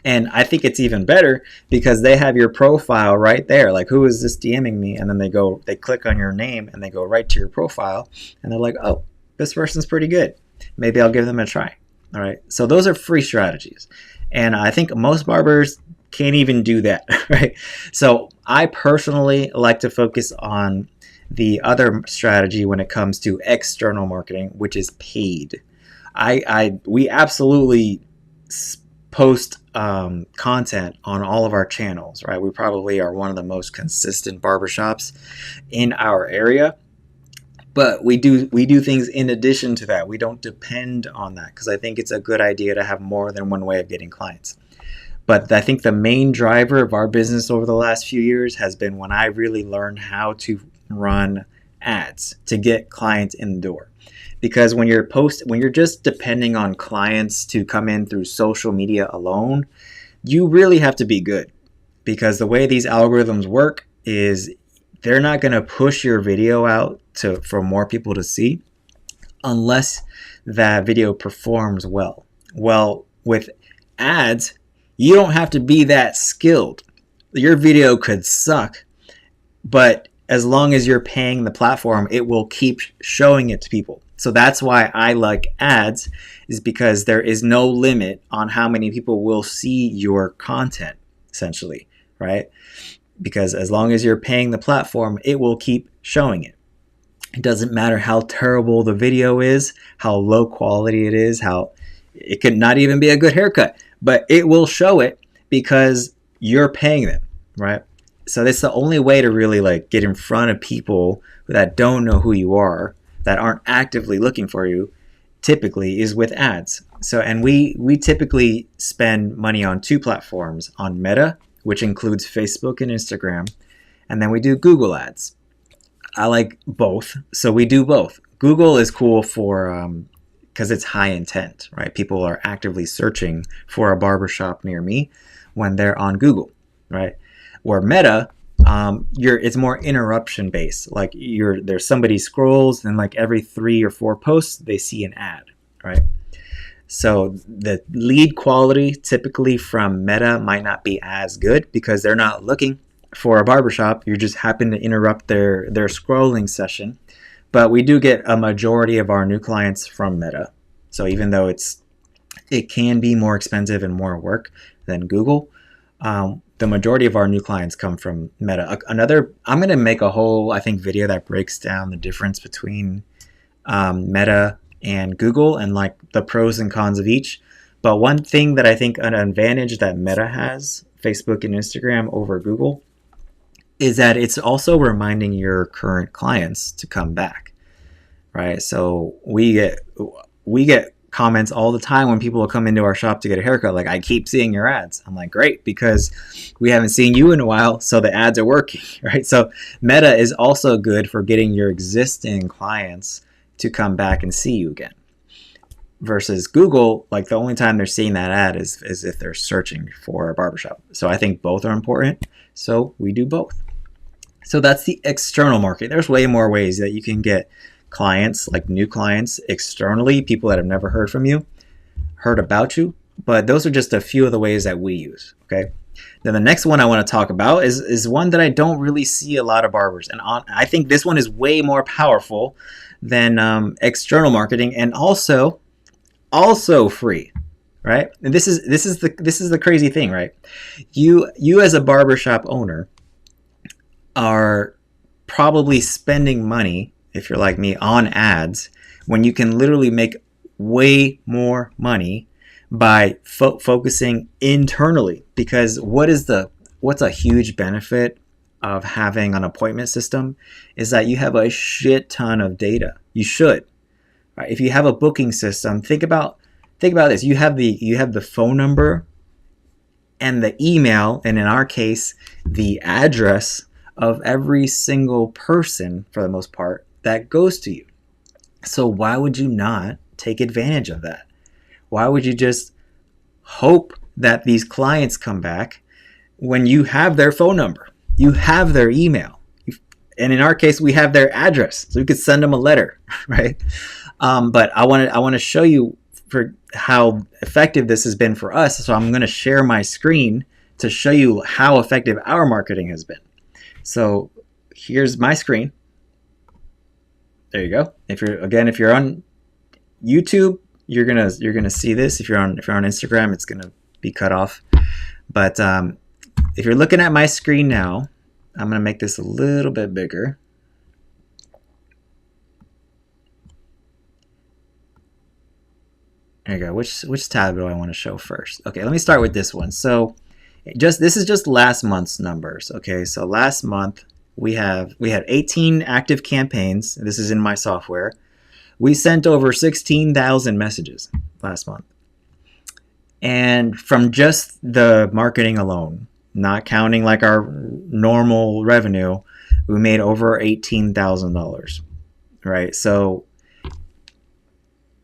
[SPEAKER 1] And I think it's even better because they have your profile right there. Like, who is this DMing me? And then they click on your name and they go right to your profile and they're like, oh, this person's pretty good. Maybe I'll give them a try. All right. So those are free strategies. And I think most barbers can't even do that, right? So I personally like to focus on the other strategy when it comes to external marketing, which is paid. We absolutely post content on all of our channels, right? We probably are one of the most consistent barbershops in our area, but we do things in addition to that. We don't depend on that because I think it's a good idea to have more than one way of getting clients. But I think the main driver of our business over the last few years has been when I really learned how to run ads to get clients in the door. Because when you're just depending on clients to come in through social media alone, you really have to be good. Because the way these algorithms work is they're not going to push your video out for more people to see unless that video performs well. Well, with ads, you don't have to be that skilled. Your video could suck, but as long as you're paying the platform, it will keep showing it to people. So that's why I like ads, is because there is no limit on how many people will see your content, essentially, right? Because as long as you're paying the platform, it will keep showing it. It doesn't matter how terrible the video is, how low quality it is, how it could not even be a good haircut, but it will show it because you're paying them, right? So that's the only way to really like get in front of people that don't know who you are, that aren't actively looking for you, typically is with ads. So, and we typically spend money on two platforms, on Meta, which includes Facebook and Instagram, and then we do Google ads. I like both, so we do both. Google is cool for because it's high intent, right? People are actively searching for a barbershop near me when they're on Google, right? Where Meta, it's more interruption based. Like there's somebody scrolls and like every 3 or 4 posts they see an ad, right? So the lead quality typically from Meta might not be as good because they're not looking for a barbershop. You just happen to interrupt their scrolling session. But we do get a majority of our new clients from Meta. So even though it can be more expensive and more work than Google, the majority of our new clients come from Meta. I'm going to make a whole, I think, video that breaks down the difference between Meta and Google and like the pros and cons of each. But one thing that I think an advantage that Meta has, Facebook and Instagram over Google, is that it's also reminding your current clients to come back, right? So we get comments all the time when people will come into our shop to get a haircut, like, I keep seeing your ads. I'm like, great, because we haven't seen you in a while, so the ads are working, right? So Meta is also good for getting your existing clients to come back and see you again. Versus Google, like the only time they're seeing that ad is if they're searching for a barbershop. So I think both are important, so we do both. So that's the external market. There's way more ways that you can get clients, like new clients externally, people that have never heard about you, but those are just a few of the ways that we use, okay? Then the next one I want to talk about is one that I don't really see a lot of barbers, and I think this one is way more powerful than external marketing, and also free, right? And this is the crazy thing, right? You as a barbershop owner are probably spending money, if you're like me, on ads when you can literally make way more money by focusing internally. Because what's a huge benefit of having an appointment system is that you have a shit ton of data. You should. Right? If you have a booking system, think about this. You have the phone number and the email, and in our case, the address of every single person, for the most part, that goes to you. So why would you not take advantage of that? Why would you just hope that these clients come back when you have their phone number, you have their email, and in our case, we have their address, so we could send them a letter, right? But I want to show you for how effective this has been for us. So I'm going to share my screen to show you how effective our marketing has been. So here's my screen. There you go. If you're on YouTube, you're gonna see this. If you're on Instagram, it's gonna be cut off. But if you're looking at my screen now, I'm gonna make this a little bit bigger. There you go. Which tab do I want to show first? Okay, let me start with this one. So this is just last month's numbers. Okay, so last month we had 18 active campaigns. This is in my software. We sent over 16,000 messages last month. And from just the marketing alone, not counting like our normal revenue, we made over $18,000, right? So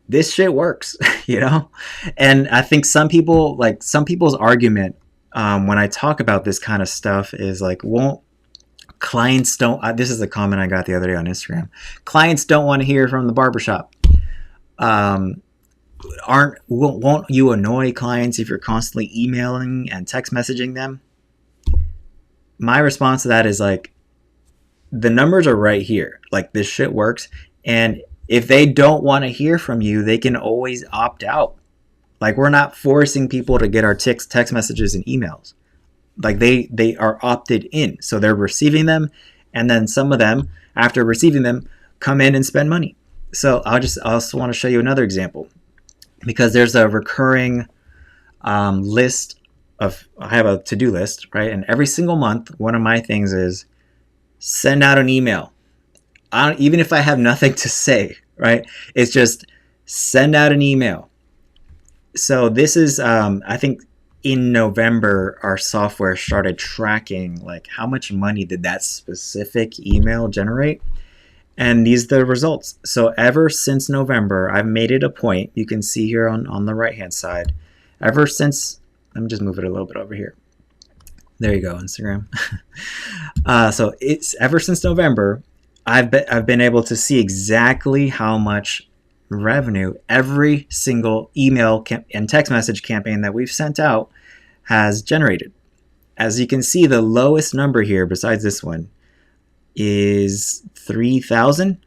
[SPEAKER 1] this shit works, you know? And I think some people's argument when I talk about this kind of stuff is like, clients don't, this is a comment I got the other day on Instagram. Clients don't want to hear from the barbershop. Won't you annoy clients if you're constantly emailing and text messaging them? My response to that is like, the numbers are right here. Like, this shit works. And if they don't want to hear from you, they can always opt out. Like, we're not forcing people to get our text messages and emails. Like, they are opted in. So they're receiving them. And then some of them, after receiving them, come in and spend money. So I also want to show you another example, because there's a recurring list of, I have a to-do list, right? And every single month, one of my things is send out an email. Even if I have nothing to say, right? It's just send out an email. So this is, I think in November, our software started tracking like how much money did that specific email generate. And these are the results. So ever since November, I've made it a point. You can see here on the right-hand side. Ever since, let me just move it a little bit over here. There you go, Instagram. So it's ever since November, I've been able to see exactly how much revenue every single email and text message campaign that we've sent out has generated. As you can see, the lowest number here, besides this one, is 3,000.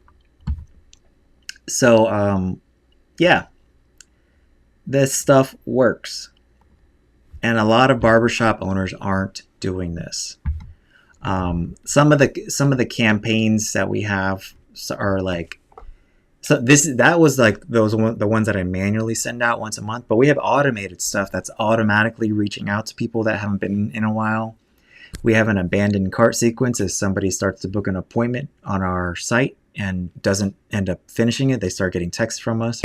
[SPEAKER 1] So yeah, this stuff works, and a lot of barbershop owners aren't doing this. Some of the campaigns that we have are like, so that was like the ones that I manually send out once a month, but we have automated stuff that's automatically reaching out to people that haven't been in a while. We have an abandoned cart sequence. If somebody starts to book an appointment on our site and doesn't end up finishing it, they start getting texts from us.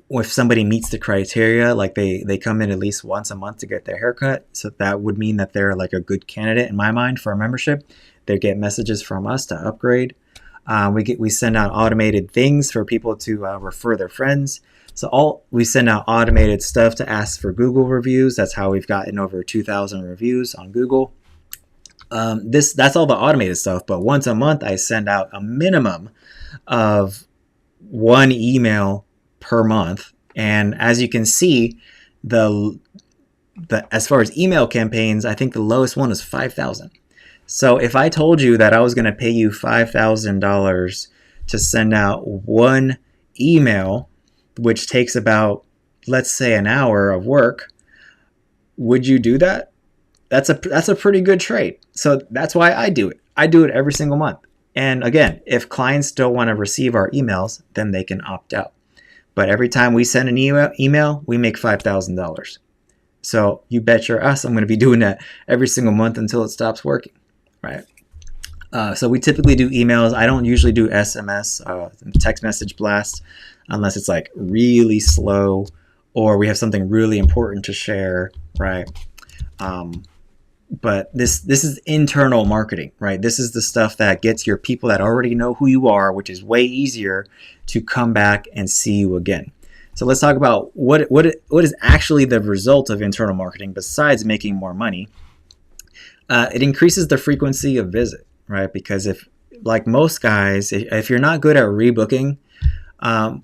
[SPEAKER 1] If somebody meets the criteria, like they come in at least once a month to get their haircut, so that would mean that they're like a good candidate in my mind for a membership. They get messages from us to upgrade. We send out automated things for people to refer their friends. So we send out automated stuff to ask for Google reviews. That's how we've gotten over 2,000 reviews on Google. That's all the automated stuff. But once a month, I send out a minimum of one email per month. And as you can see, as far as email campaigns, I think the lowest one is 5,000. So if I told you that I was going to pay you $5,000 to send out one email, which takes about let's say an hour of work, would you do that? That's a pretty good trade. So that's why I do it. I do it every single month. And again, if clients don't want to receive our emails, then they can opt out. But every time we send an email, we make $5,000. So you bet your ass I'm going to be doing that every single month until it stops working, right? So we typically do emails. I don't usually do SMS, text message blasts, unless it's like really slow or we have something really important to share, right? But this is internal marketing, right? This is the stuff that gets your people that already know who you are, which is way easier to come back and see you again. So let's talk about what is actually the result of internal marketing besides making more money. It increases the frequency of visit, right? Because if, like most guys, if you're not good at rebooking,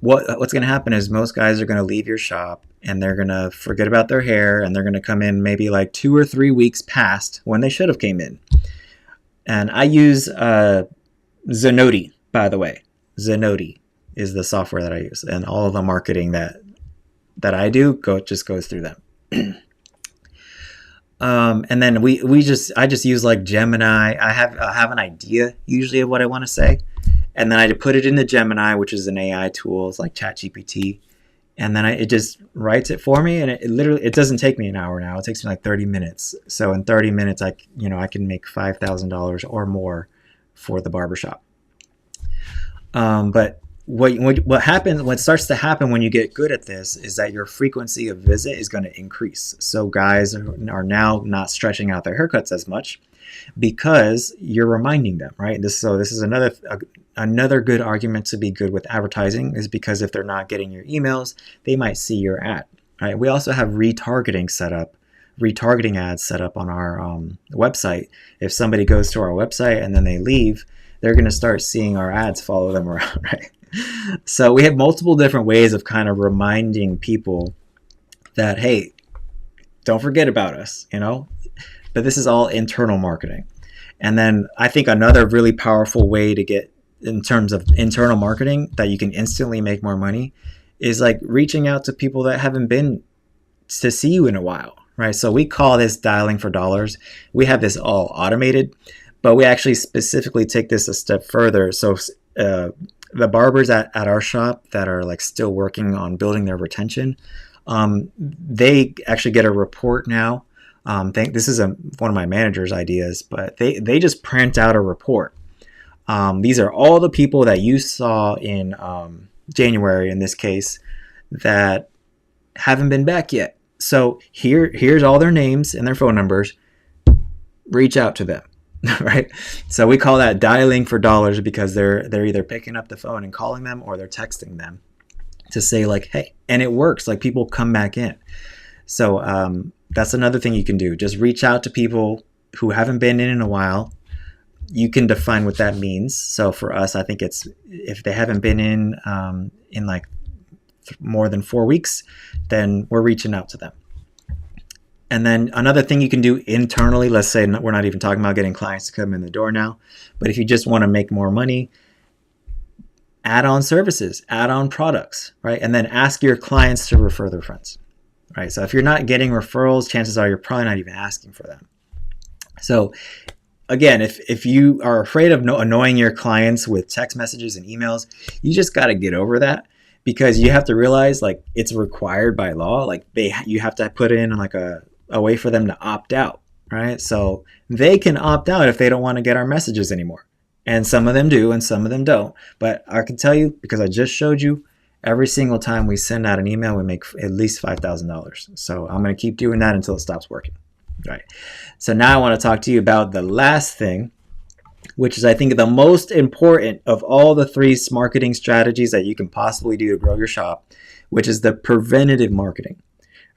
[SPEAKER 1] what's going to happen is most guys are going to leave your shop and they're going to forget about their hair and they're going to come in maybe like 2 or 3 weeks past when they should have came in. And I use Zenoti, by the way. Zenoti is the software that I use, and all of the marketing that I do just goes through them. And then I just use like Gemini. I have an idea usually of what I want to say, and then I put it into Gemini, which is an AI tool. It's like ChatGPT, and then it just writes it for me, and it doesn't take me an hour now. It takes me like 30 minutes. So in 30 minutes, I can make $5,000 or more for the barbershop. But what starts to happen when you get good at this is that your frequency of visit is going to increase. So guys are now not stretching out their haircuts as much because you're reminding them, right? This is another good argument to be good with advertising, is because if they're not getting your emails, they might see your ad, right? We also have retargeting ads set up on our website. If somebody goes to our website and then they leave, they're going to start seeing our ads follow them around, right? So we have multiple different ways of kind of reminding people that, hey, don't forget about us, but this is all internal marketing. And then I think another really powerful way to get in terms of internal marketing that you can instantly make more money is like reaching out to people that haven't been to see you in a while, right? So we call this dialing for dollars. We have this all automated, but we actually specifically take this a step further. So the barbers at our shop that are like still working on building their retention, they actually get a report now. This is one of my manager's ideas, but they just print out a report. These are all the people that you saw in January, in this case, that haven't been back yet. So here's all their names and their phone numbers. Reach out to them. Right? So we call that dialing for dollars, because they're either picking up the phone and calling them, or they're texting them to say like, hey, and it works. Like, people come back in. So that's another thing you can do. Just reach out to people who haven't been in a while. You can define what that means. So for us, I think it's if they haven't been in like more than 4 weeks, then we're reaching out to them. And then another thing you can do internally, let's say we're not even talking about getting clients to come in the door now, but if you just want to make more money, add on services, add on products, right? And then ask your clients to refer their friends, right? So if you're not getting referrals, chances are you're probably not even asking for them. So again, if you are afraid of annoying your clients with text messages and emails, you just got to get over that, because you have to realize like it's required by law. Like you have to put in like a way for them to opt out, right? So they can opt out if they don't want to get our messages anymore. And some of them do and some of them don't. But I can tell you, because I just showed you, every single time we send out an email, we make at least $5,000. So I'm going to keep doing that until it stops working. Right. So now I want to talk to you about the last thing, which is I think the most important of all the 3 marketing strategies that you can possibly do to grow your shop, which is the preventative marketing.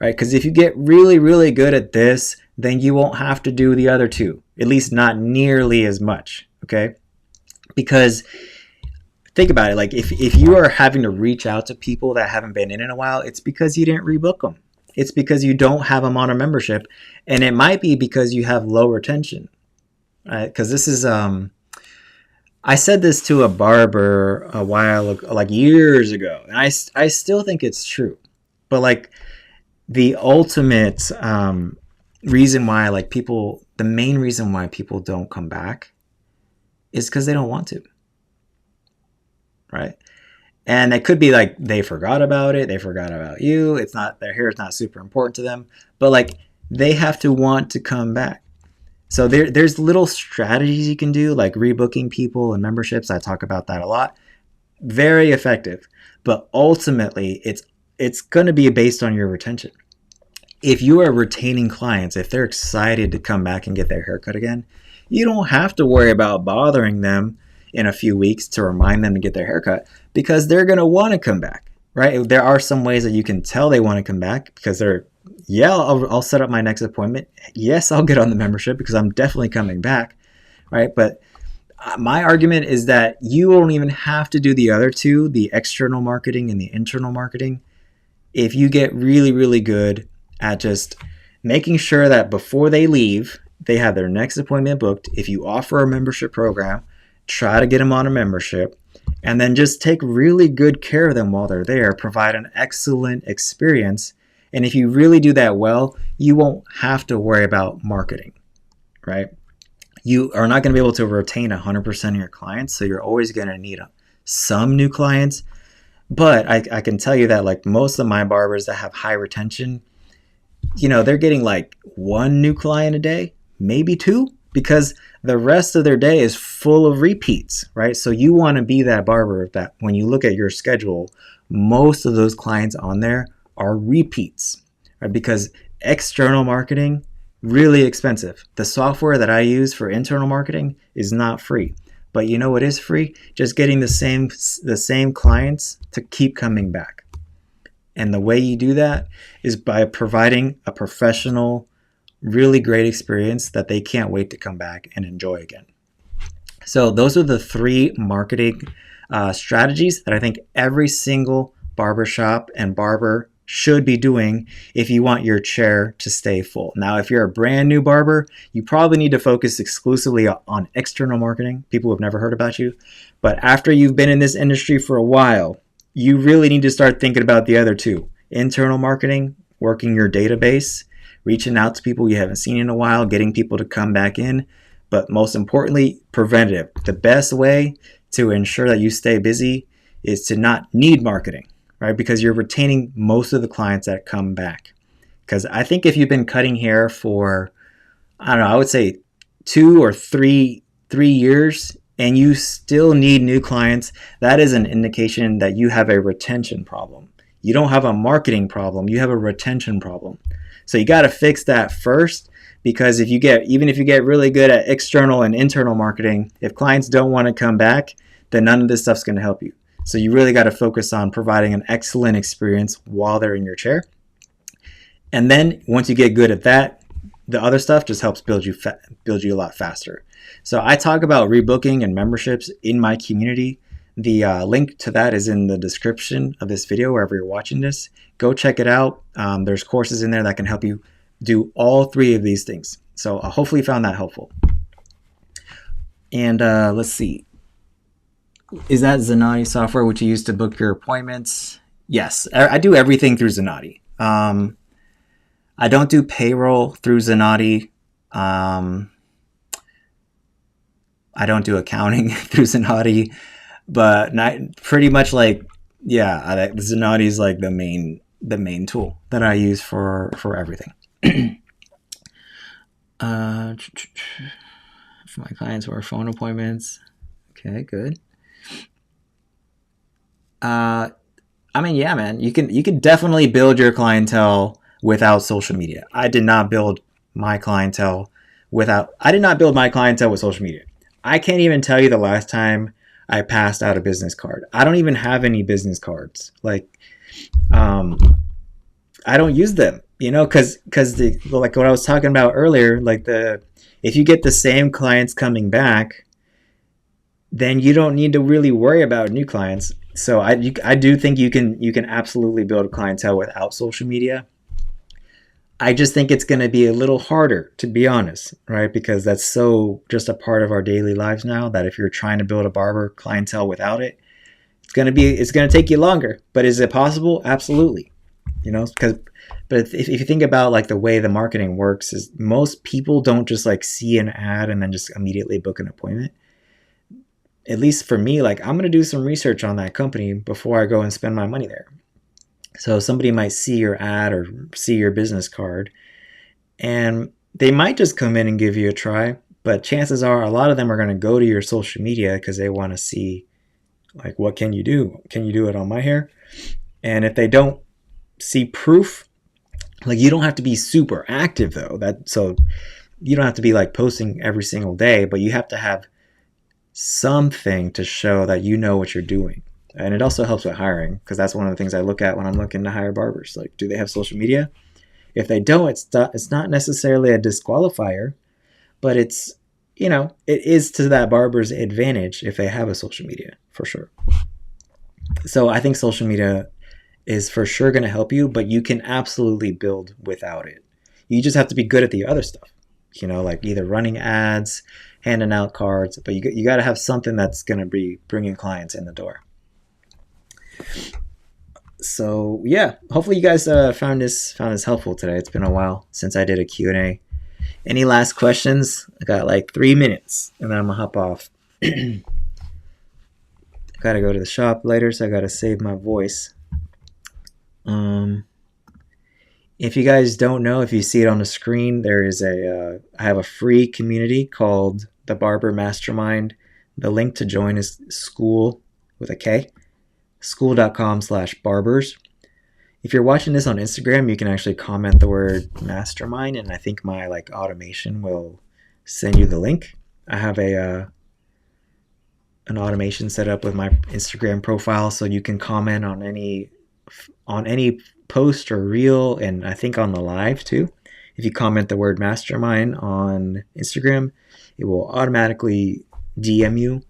[SPEAKER 1] Right? Because if you get really, really good at this, then you won't have to do the other 2, at least not nearly as much. Okay? Because think about it. Like if you are having to reach out to people that haven't been in a while, it's because you didn't rebook them. It's because you don't have them on a membership, and it might be because you have low retention. Right? Because this is I said this to a barber a while ago, like years ago, and I still think it's true. But like the ultimate reason why like people, the main reason why people don't come back is because they don't want to, right? And it could be like they forgot about it, they forgot about you. It's not, their hair is not super important to them, but like they have to want to come back. So there's little strategies you can do, like rebooking people and memberships. I talk about that a lot. Very effective, but ultimately it's going to be based on your retention. If you are retaining clients, if they're excited to come back and get their haircut again, you don't have to worry about bothering them in a few weeks to remind them to get their haircut, because they're going to want to come back, right? There are some ways that you can tell they want to come back, because they're, yeah, I'll set up my next appointment. Yes, I'll get on the membership because I'm definitely coming back, right? But my argument is that you won't even have to do the other two, the external marketing and the internal marketing, if you get really, really good at just making sure that before they leave, they have their next appointment booked. If you offer a membership program, try to get them on a membership, and then just take really good care of them while they're there, provide an excellent experience. And if you really do that well, you won't have to worry about marketing, right? You are not going to be able to retain 100% of your clients, so you're always going to need some new clients. But I can tell you that like most of my barbers that have high retention, you know, they're getting like one new client a day, maybe two, because the rest of their day is full of repeats, right? So you want to be that barber that when you look at your schedule, most of those clients on there are repeats, right? Because external marketing, really expensive. The software that I use for internal marketing is not free. But you know what is free? Just getting the same clients to keep coming back. And the way you do that is by providing a professional, really great experience that they can't wait to come back and enjoy again. So those are the 3 marketing strategies that I think every single barbershop and barber should be doing if you want your chair to stay full. Now, if you're a brand new barber, you probably need to focus exclusively on external marketing, people who have never heard about you. But after you've been in this industry for a while, you really need to start thinking about the other 2. Internal marketing, working your database, reaching out to people you haven't seen in a while, getting people to come back in. But most importantly, preventative. The best way to ensure that you stay busy is to not need marketing, right? Because you're retaining most of the clients that come back. Because I think if you've been cutting hair for, I don't know, I would say 2 or 3 years, and you still need new clients, that is an indication that you have a retention problem. You don't have a marketing problem, you have a retention problem. So you got to fix that first, because even if you get really good at external and internal marketing, if clients don't want to come back, then none of this stuff's going to help you. So you really got to focus on providing an excellent experience while they're in your chair. And then once you get good at that, the other stuff just helps build you a lot faster. So I talk about rebooking and memberships in my community. The link to that is in the description of this video, wherever you're watching this. Go check it out. There's courses in there that can help you do all 3 of these things. So hopefully you found that helpful. And let's see. Is that Zenati software which you use to book your appointments? Yes, I do everything through Zenati. I don't do payroll through Zenati. I don't do accounting through Zenati, but pretty much like, yeah, Zenati is like the main tool that I use for everything. For my clients or phone appointments. Okay, good. I mean, yeah, man, you can definitely build your clientele without social media. I did not build my clientele with social media. I can't even tell you the last time I passed out a business card. I don't even have any business cards. Like, I don't use them, because like what I was talking about earlier, like if you get the same clients coming back, then you don't need to really worry about new clients. So I do think you can absolutely build a clientele without social media. I just think it's going to be a little harder, to be honest, right? Because that's so just a part of our daily lives now that if you're trying to build a barber clientele without it, it's going to take you longer. But is it possible? Absolutely. because but if you think about like the way the marketing works is most people don't just like see an ad and then just immediately book an appointment. At least for me, like I'm going to do some research on that company before I go and spend my money there. So somebody might see your ad or see your business card and they might just come in and give you a try, but chances are a lot of them are going to go to your social media because they want to see like, what can you do? Can you do it on my hair? And if they don't see proof, like you don't have to be super active though. So you don't have to be like posting every single day, but you have to have something to show that you know what you're doing. And it also helps with hiring because that's one of the things I look at when I'm looking to hire barbers. Like, do they have social media? If they don't, it's not necessarily a disqualifier, but it's, it is to that barber's advantage if they have a social media, for sure. So I think social media is for sure going to help you, but you can absolutely build without it. You just have to be good at the other stuff, like either running ads, handing out cards, but you got to have something that's going to be bringing clients in the door. So yeah, hopefully you guys found this helpful today. It's been a while since I did a Q&A. Any last questions? I got like 3 minutes and then I'm gonna hop off. I gotta go to the shop later, so I gotta save my voice. If you guys don't know, if you see it on the screen, there is I have a free community called the Barber Mastermind. The link to join is Skool with a K. Skool.com/barbers. If you're watching this on Instagram, you can actually comment the word mastermind, and I think my like automation will send you the link. I have an automation set up with my Instagram profile, so you can comment on any post or reel, and I think on the live too. If you comment the word mastermind on Instagram, it will automatically DM you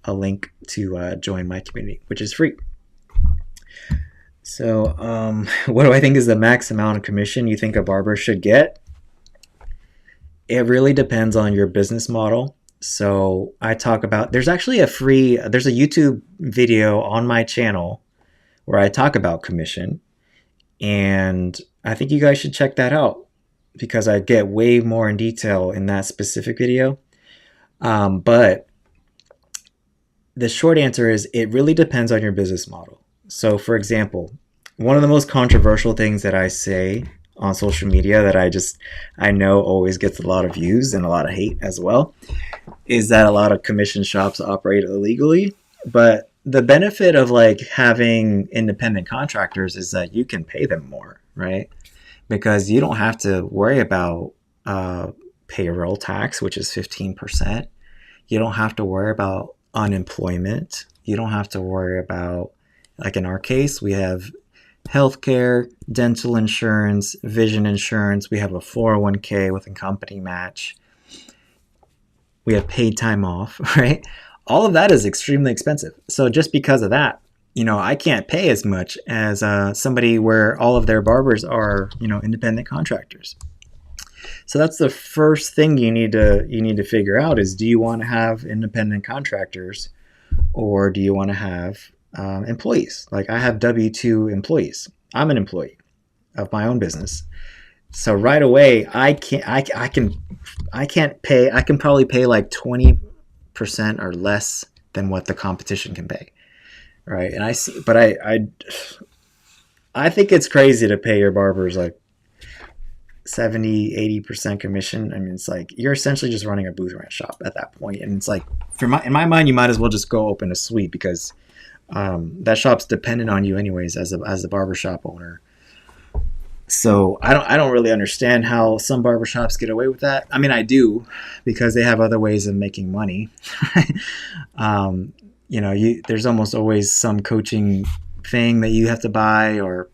[SPEAKER 1] a link to join my community, which is free. So what do I think is the max amount of commission you think a barber should get? It really depends on your business model. So I talk about, there's a YouTube video on my channel where I talk about commission. And I think you guys should check that out because I get way more in detail in that specific video. But the short answer is it really depends on your business model. So for example, one of the most controversial things that I say on social media that I know always gets a lot of views and a lot of hate as well is that a lot of commission shops operate illegally. But the benefit of like having independent contractors is that you can pay them more, right? Because you don't have to worry about payroll tax, which is 15%. You don't have to worry about unemployment. You don't have to worry about, like in our case, we have healthcare, dental insurance, vision insurance. We have a 401k with a company match. We have paid time off, right? All of that is extremely expensive. So just because of that, I can't pay as much as somebody where all of their barbers are, independent contractors. So that's the first thing you need to figure out is, do you want to have independent contractors or do you want to have employees? Like I have W-2 employees. I'm an employee of my own business. So right away, I can probably pay like 20% or less than what the competition can pay. Right. And I think it's crazy to pay your barbers like 70-80% commission. I mean, it's like you're essentially just running a booth rent shop at that point. And it's like, in my mind, you might as well just go open a suite because that shop's dependent on you anyways as a barbershop owner. So I don't really understand how some barbershops get away with that. I mean, I do because they have other ways of making money. There's almost always some coaching thing that you have to buy, or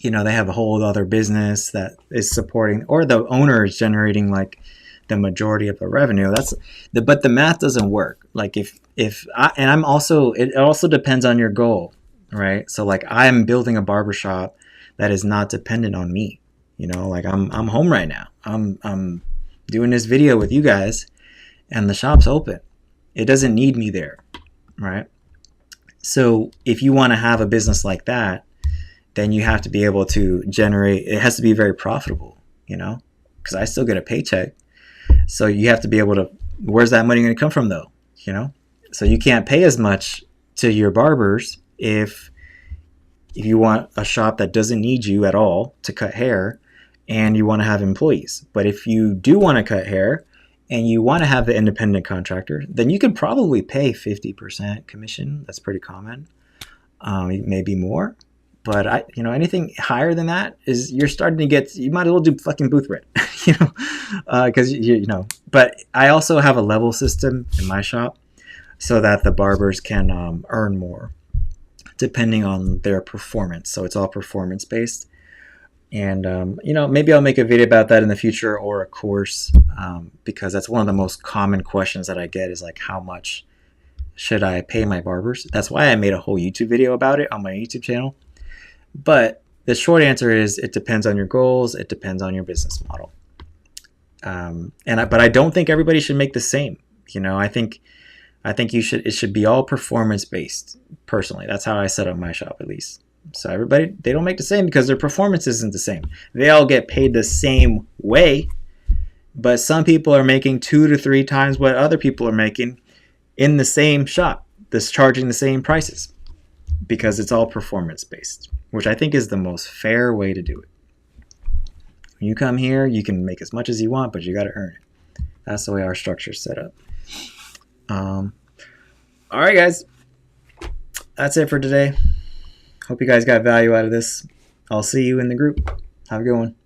[SPEAKER 1] they have a whole other business that is supporting, or the owner is generating like the majority of the revenue. But the math doesn't work. Like it also depends on your goal, right? So like I'm building a barbershop that is not dependent on me. Like I'm home right now. I'm doing this video with you guys and the shop's open. It doesn't need me there, right? So if you want to have a business like that, then you have to be able to generate. It has to be very profitable, because I still get a paycheck. So you have to be able to. Where's that money going to come from, though? So you can't pay as much to your barbers if you want a shop that doesn't need you at all to cut hair, and you want to have employees. But if you do want to cut hair and you want to have the independent contractor, then you could probably pay 50% commission. That's pretty common. Maybe more. But anything higher than that is you're starting to get. You might as well do fucking booth rent, because But I also have a level system in my shop, so that the barbers can earn more, depending on their performance. So it's all performance based. And maybe I'll make a video about that in the future, or a course, because that's one of the most common questions that I get is like, how much should I pay my barbers? That's why I made a whole YouTube video about it on my YouTube channel. But the short answer is it depends on your goals. It depends on your business model. But I don't think everybody should make the same. I think it should be all performance based. Personally, that's how I set up my shop, at least. So everybody, they don't make the same because their performance isn't the same. They all get paid the same way, but some people are making 2 to 3 times what other people are making in the same shop, that's charging the same prices, because it's all performance based, which I think is the most fair way to do it. When you come here, you can make as much as you want, but you got to earn it. That's the way our structure is set up. All right, guys. That's it for today. Hope you guys got value out of this. I'll see you in the group. Have a good one.